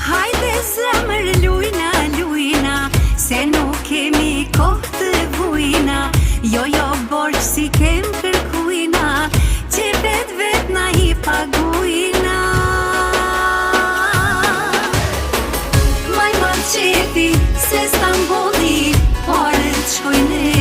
Hajde zemër lujna, lujna, se nuk kemi kohë të vujna. Jo, borç si kem kërkujna, që vet na I pagujna. Maj ma qefi, se Stamboli, pare të shkojnë